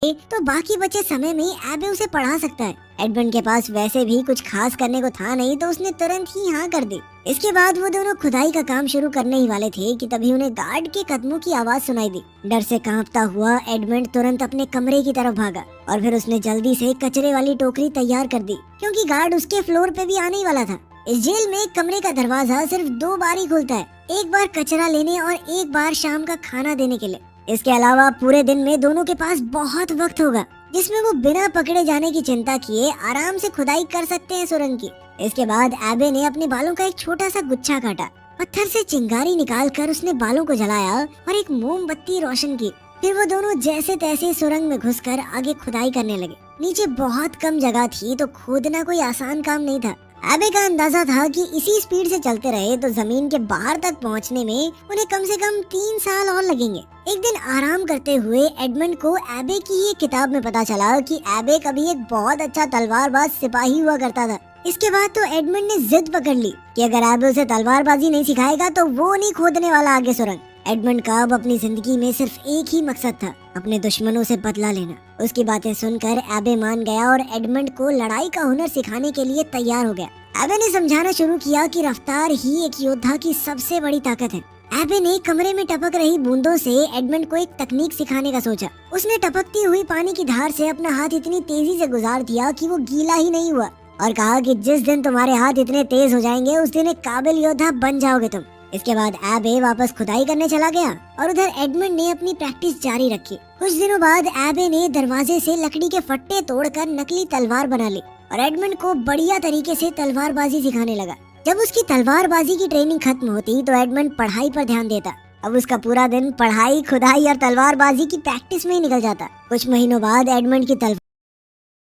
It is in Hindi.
तो बाकी बचे समय में एबे उसे पढ़ा सकता है। एडमंड के पास वैसे भी कुछ खास करने को था नहीं, तो उसने तुरंत ही हाँ कर दी। इसके बाद वो दोनों खुदाई का काम शुरू करने ही वाले थे कि तभी उन्हें गार्ड के कदमों की आवाज सुनाई दी। डर से कांपता हुआ एडमंड तुरंत अपने कमरे की तरफ भागा और फिर उसने जल्दी से कचरे वाली टोकरी तैयार कर दी, क्योंकि गार्ड उसके फ्लोर पे भी आने ही वाला था। इस जेल में कमरे का दरवाजा सिर्फ 2 बार ही खुलता है, एक बार कचरा लेने और एक बार शाम का खाना देने के लिए। इसके अलावा पूरे दिन में दोनों के पास बहुत वक्त होगा, जिसमें वो बिना पकड़े जाने की चिंता किए आराम से खुदाई कर सकते हैं सुरंग की। इसके बाद एबे ने अपने बालों का एक छोटा सा गुच्छा काटा, पत्थर से चिंगारी निकालकर उसने बालों को जलाया और एक मोमबत्ती रोशन की। फिर वो दोनों जैसे तैसे सुरंग में घुसकर आगे खुदाई करने लगे। नीचे बहुत कम जगह थी, तो खोदना कोई आसान काम नहीं था। एबे का अंदाजा था कि इसी स्पीड से चलते रहे तो जमीन के बाहर तक पहुंचने में उन्हें कम से कम 3 साल और लगेंगे। एक दिन आराम करते हुए एडमंड को एबे की ही किताब में पता चला कि एबे कभी एक बहुत अच्छा तलवारबाज सिपाही हुआ करता था। इसके बाद तो एडमंड ने जिद पकड़ ली कि अगर एबे उसे तलवारबाजी नहीं सिखाएगा तो वो नहीं खोदने वाला आगे सुरंग। एडमंड का अब अपनी जिंदगी में सिर्फ एक ही मकसद था, अपने दुश्मनों से बदला लेना। उसकी बातें सुनकर एबे मान गया और एडमंड को लड़ाई का हुनर सिखाने के लिए तैयार हो गया। एबे ने समझाना शुरू किया कि रफ्तार ही एक योद्धा की सबसे बड़ी ताकत है। एबे ने कमरे में टपक रही बूंदों से एडमंड को एक तकनीक सिखाने का सोचा। उसने टपकती हुई पानी की धार से अपना हाथ इतनी तेजी से गुजार दिया कि वो गीला ही नहीं हुआ और कहा कि जिस दिन तुम्हारे हाथ इतने तेज हो जाएंगे उस दिन एक काबिल योद्धा बन जाओगे तुम। इसके बाद एबे वापस खुदाई करने चला गया और उधर एडमंड ने अपनी प्रैक्टिस जारी रखी। कुछ दिनों बाद एबे ने दरवाजे से लकड़ी के फट्टे तोड़कर नकली तलवार बना ली और एडमंड को बढ़िया तरीके से तलवारबाजी सिखाने लगा। जब उसकी तलवारबाजी की ट्रेनिंग खत्म होती तो एडमंड पढ़ाई पर ध्यान देता। अब उसका पूरा दिन पढ़ाई, खुदाई और तलवारबाजी की प्रैक्टिस में ही निकल जाता। कुछ महीनों बाद एडमंड की तलवार